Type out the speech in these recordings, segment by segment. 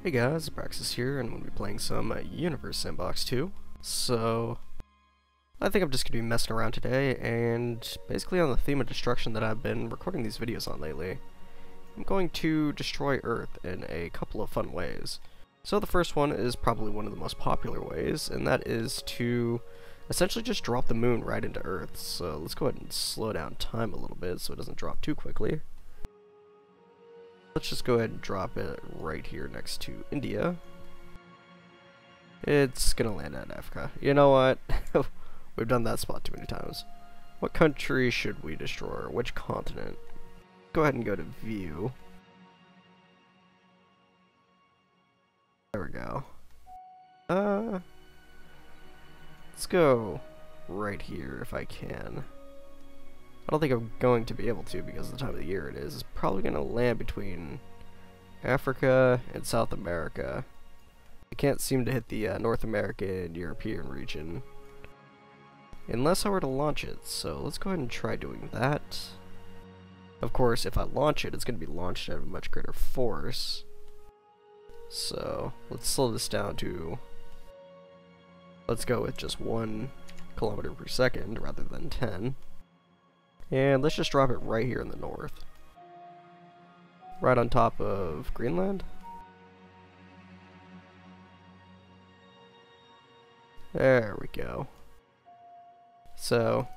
Hey guys, Praxis here, and we'll be playing some Universe Sandbox 2. So, I think I'm just going to be messing around today, and basically on the theme of destruction that I've been recording these videos on lately. I'm going to destroy Earth in a couple of fun ways. So the first one is probably one of the most popular ways, and that is to essentially just drop the moon right into Earth. So let's go ahead and slow down time a little bit so it doesn't drop too quickly. Let's just go ahead and drop it right here next to India. It's gonna land at Africa. You know what? We've done that spot too many times. What country should we destroy? Which continent? Go ahead and go to view. There we go. Let's go right here if I can. I don't think I'm going to be able to because of the time of the year it is. It's probably going to land between Africa and South America. I can't seem to hit the North American, European region. Unless I were to launch it. So let's go ahead and try doing that. Of course, if I launch it, it's going to be launched at a much greater force. So let's slow this down to... Let's go with just 1 kilometer per second rather than 10. And let's just drop it right here in the north. Right on top of Greenland. There we go. So,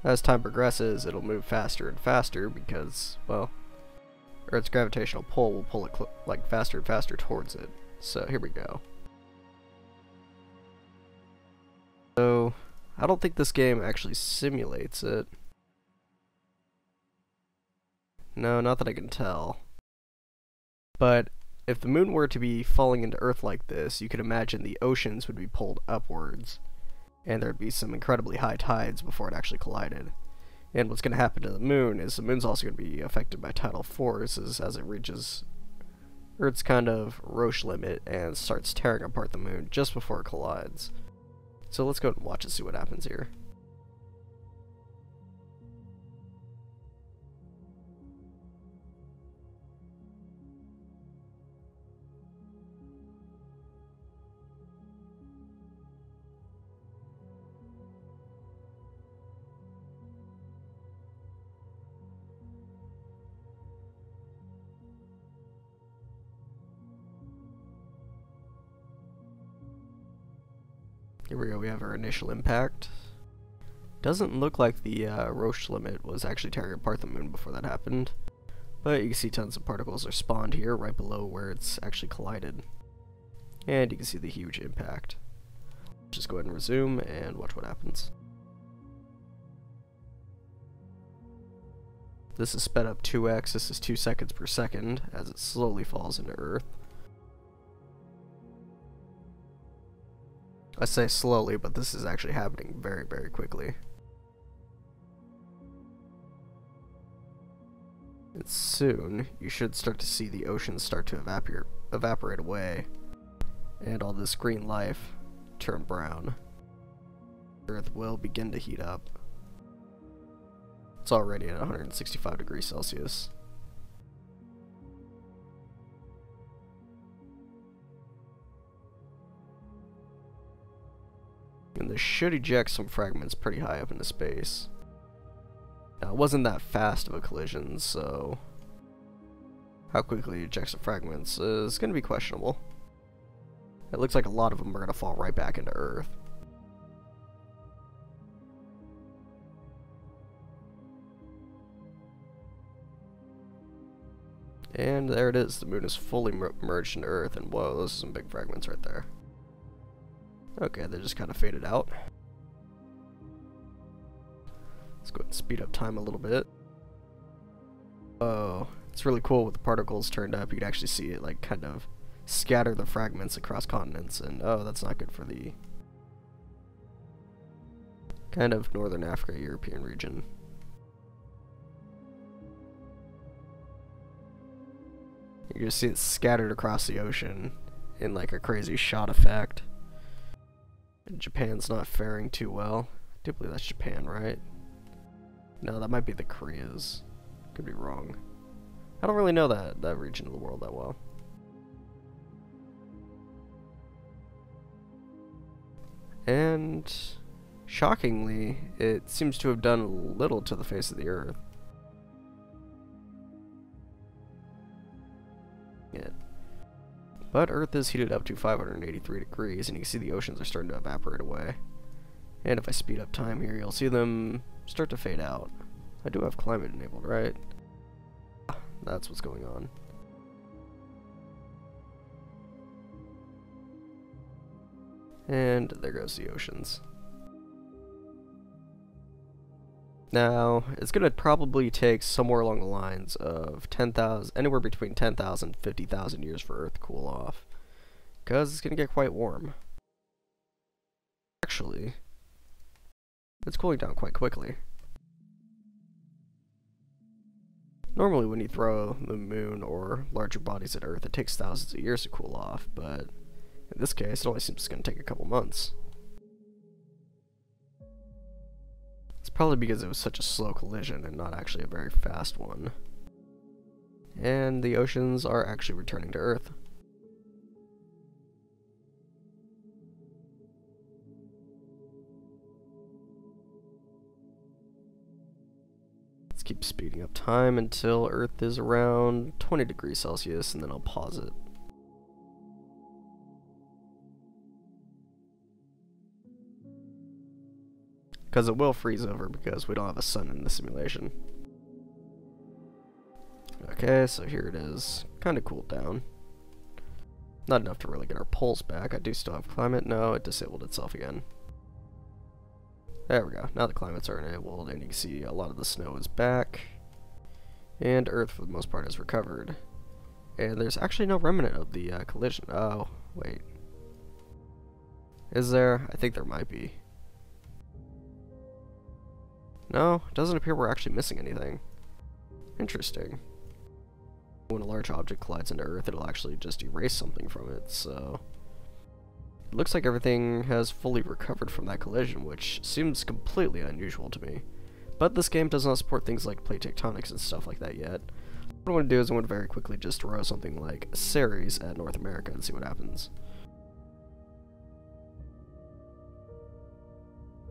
as time progresses, it'll move faster and faster because, well, Earth's gravitational pull will pull it like faster and faster towards it. So, here we go. So, I don't think this game actually simulates it. No, not that I can tell. But if the moon were to be falling into Earth like this, you could imagine the oceans would be pulled upwards, and there'd be some incredibly high tides before it actually collided. And what's going to happen to the moon is the moon's also going to be affected by tidal forces as it reaches Earth's kind of Roche limit and starts tearing apart the moon just before it collides. So let's go and watch and see what happens here. Here we go, we have our initial impact. Doesn't look like the Roche limit was actually tearing apart the moon before that happened. But you can see tons of particles are spawned here, right below where it's actually collided. And you can see the huge impact. Just go ahead and resume and watch what happens. This is sped up 2x, this is 2 seconds per second, as it slowly falls into Earth. I say slowly, but this is actually happening very, very quickly. And soon, you should start to see the oceans start to evaporate away, and all this green life turn brown. Earth will begin to heat up. It's already at 165 degrees Celsius. And this should eject some fragments pretty high up into space. Now, it wasn't that fast of a collision, so how quickly it ejects the fragments is going to be questionable. It looks like a lot of them are going to fall right back into Earth. And there it is, the moon is fully merged into Earth, and whoa, those are some big fragments right there. Okay, they just kind of faded out. Let's go ahead and speed up time a little bit. Oh, it's really cool with the particles turned up. You can actually see it like kind of scatter the fragments across continents, and oh, that's not good for the kind of Northern Africa, European region. You can see it scattered across the ocean in like a crazy shot effect. And Japan's not faring too well. I do believe that's Japan, right? No, that might be the Koreas. Could be wrong. I don't really know that region of the world that well. And shockingly, it seems to have done little to the face of the Earth. But Earth is heated up to 583 degrees, and you can see the oceans are starting to evaporate away. And if I speed up time here, you'll see them start to fade out. I do have climate enabled, right? That's what's going on. And there goes the oceans. Now, it's going to probably take somewhere along the lines of 10,000, anywhere between 10,000 and 50,000 years for Earth to cool off. Because it's going to get quite warm. Actually, it's cooling down quite quickly. Normally when you throw the moon or larger bodies at Earth, it takes thousands of years to cool off, but in this case, it only seems it's going to take a couple months. It's probably because it was such a slow collision and not actually a very fast one. And the oceans are actually returning to Earth. Let's keep speeding up time until Earth is around 20 degrees Celsius, and then I'll pause it. Because it will freeze over because we don't have a sun in the simulation. Okay, so here it is. Kind of cooled down. Not enough to really get our poles back. I do still have climate. No, it disabled itself again. There we go. Now the climates are enabled, and you can see a lot of the snow is back. And Earth, for the most part, has recovered. And there's actually no remnant of the collision. Oh, wait. Is there? I think there might be. No, it doesn't appear we're actually missing anything. Interesting. When a large object collides into Earth, it'll actually just erase something from it, so... It looks like everything has fully recovered from that collision, which seems completely unusual to me. But this game does not support things like plate tectonics and stuff like that yet. What I want to do is I want to very quickly just throw something like Ceres at North America and see what happens.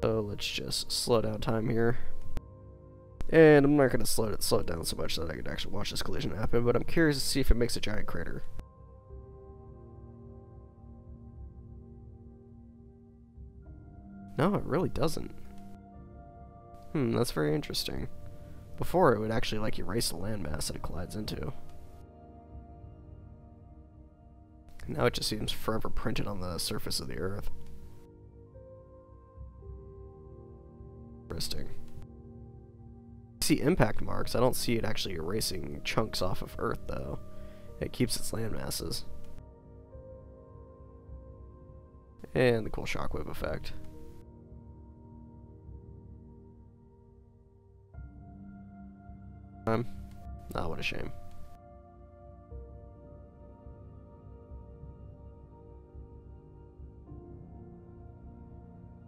So let's just slow down time here. And I'm not going to slow it down so much that I can actually watch this collision happen, but I'm curious to see if it makes a giant crater. No, it really doesn't. That's very interesting. Before, it would actually like erase the landmass that it collides into. Now it just seems forever printed on the surface of the Earth. Interesting. I see impact marks. I don't see it actually erasing chunks off of Earth, though. It keeps its land masses. And the cool shockwave effect. Oh, what a shame.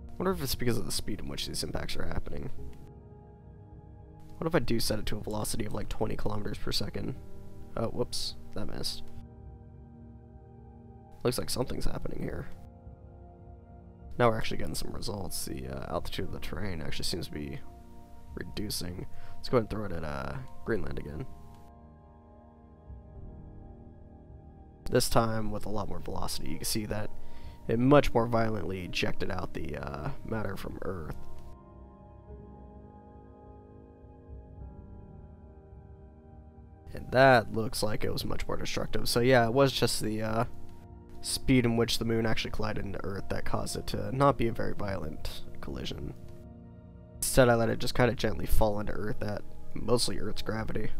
I wonder if it's because of the speed in which these impacts are happening. What if I do set it to a velocity of like 20 kilometers per second? Oh, whoops, that missed. Looks like something's happening here. Now we're actually getting some results. The altitude of the terrain actually seems to be reducing. Let's go ahead and throw it at Greenland again. This time with a lot more velocity. You can see that it much more violently ejected out the matter from Earth. And that looks like it was much more destructive. So yeah, it was just the speed in which the moon actually collided into Earth that caused it to not be a very violent collision. Instead, I let it just kind of gently fall into Earth at mostly Earth's gravity.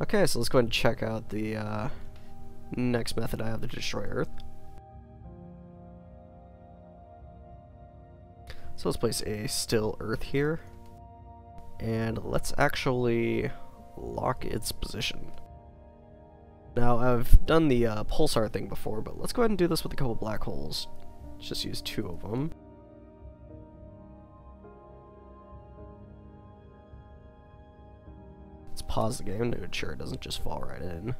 Okay, so let's go ahead and check out the next method I have to destroy Earth. So let's place a still Earth here, and let's actually lock its position. Now, I've done the pulsar thing before, but let's go ahead and do this with a couple black holes. Let's just use 2 of them. Let's pause the game to ensure it doesn't just fall right in.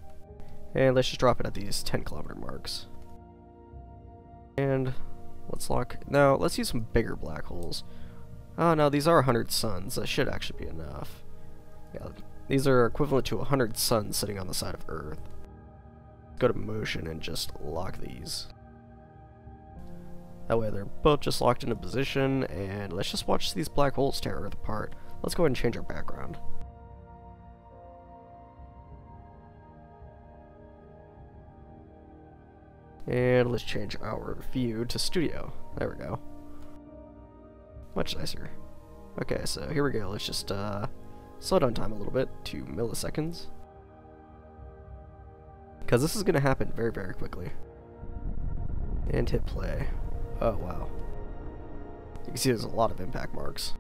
And let's just drop it at these 10 kilometer marks. And Let's lock... No, let's use some bigger black holes. Oh no, these are 100 suns. That should actually be enough. Yeah, these are equivalent to 100 suns sitting on the side of Earth. Go to motion and just lock these. That way they're both just locked into position, and let's just watch these black holes tear Earth apart. Let's go ahead and change our background. And let's change our view to studio. There we go. Much nicer. Okay, so here we go. Let's just slow down time a little bit to milliseconds. Because this is going to happen very, very quickly. And hit play. Oh, wow. You can see there's a lot of impact marks.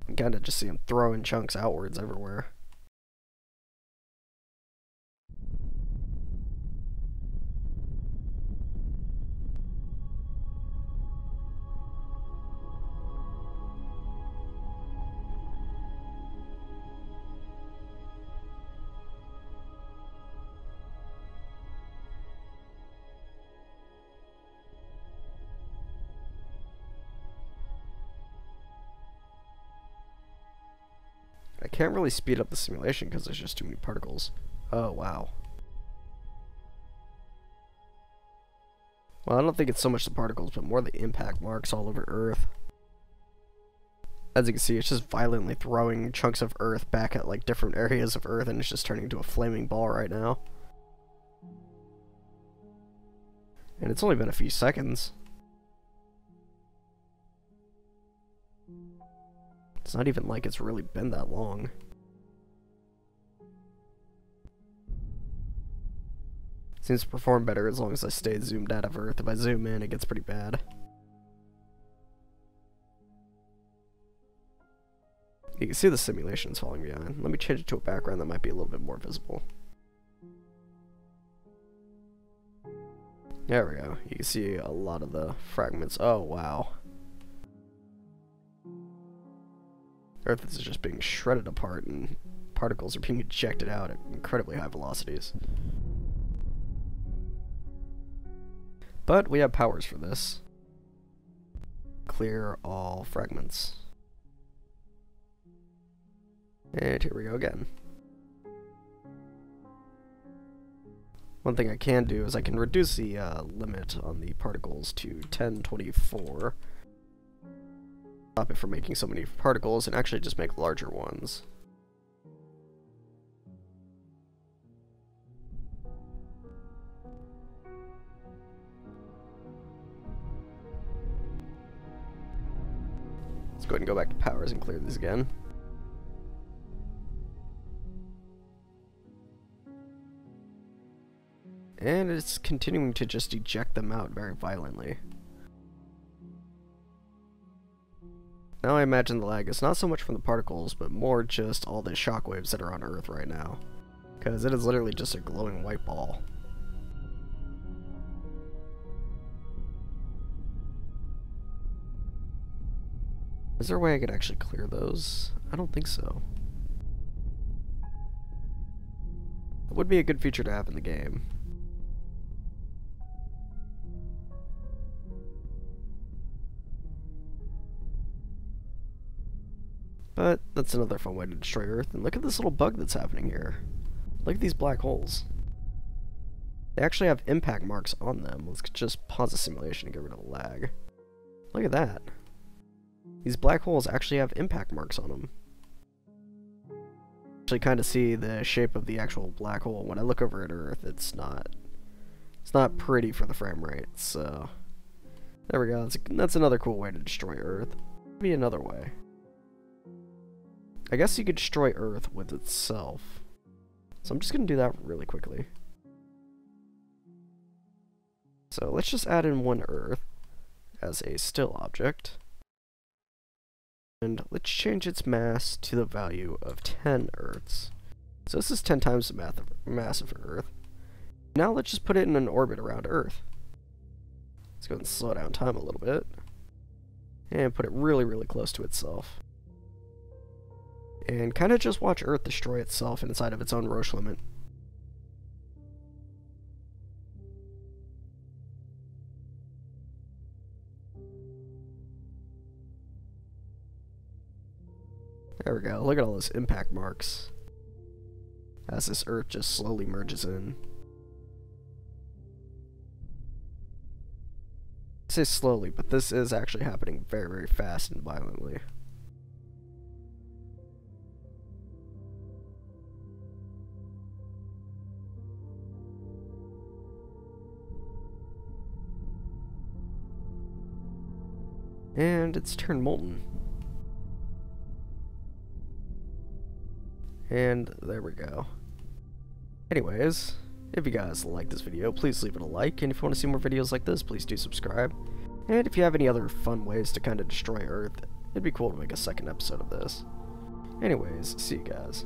You can kind of just see them throwing chunks outwards everywhere. I can't really speed up the simulation because there's just too many particles. Oh, wow. Well, I don't think it's so much the particles, but more the impact marks all over Earth. As you can see, it's just violently throwing chunks of Earth back at like different areas of Earth, and it's just turning into a flaming ball right now. And it's only been a few seconds. It's not even like it's really been that long. Seems to perform better as long as I stay zoomed out of Earth. If I zoom in, it gets pretty bad. You can see the simulations falling behind. Let me change it to a background that might be a little bit more visible. There we go. You can see a lot of the fragments. Oh, wow. Earth is just being shredded apart, and particles are being ejected out at incredibly high velocities. But we have powers for this. Clear all fragments. And here we go again. One thing I can do is I can reduce the limit on the particles to 1024. Stop it from making so many particles and actually just make larger ones. Let's go ahead and go back to powers and clear these again. And it's continuing to just eject them out very violently. Now I imagine the lag is not so much from the particles, but more just all the shockwaves that are on Earth right now. Because it is literally just a glowing white ball. Is there a way I could actually clear those? I don't think so. It would be a good feature to have in the game. But that's another fun way to destroy Earth. And look at this little bug that's happening here. Look at these black holes. They actually have impact marks on them. Let's just pause the simulation and get rid of the lag. Look at that. These black holes actually have impact marks on them. Actually kind of see the shape of the actual black hole. When I look over at Earth, it's not pretty for the frame rate. So there we go. That's another cool way to destroy Earth. Maybe another way. I guess you could destroy Earth with itself. So I'm just going to do that really quickly. So let's just add in one Earth as a still object. And let's change its mass to the value of 10 Earths. So this is 10 times the mass of Earth. Now let's just put it in an orbit around Earth. Let's go ahead and slow down time a little bit. And put it really, really close to itself. And kind of just watch Earth destroy itself inside of its own Roche limit. There we go. Look at all those impact marks as this Earth just slowly merges in. I say slowly, but this is actually happening very, very fast and violently. And it's turned molten. And there we go. Anyways, if you guys like this video, please leave it a like, and if you want to see more videos like this, please do subscribe. And if you have any other fun ways to kind of destroy Earth, it'd be cool to make a second episode of this. Anyways, see you guys.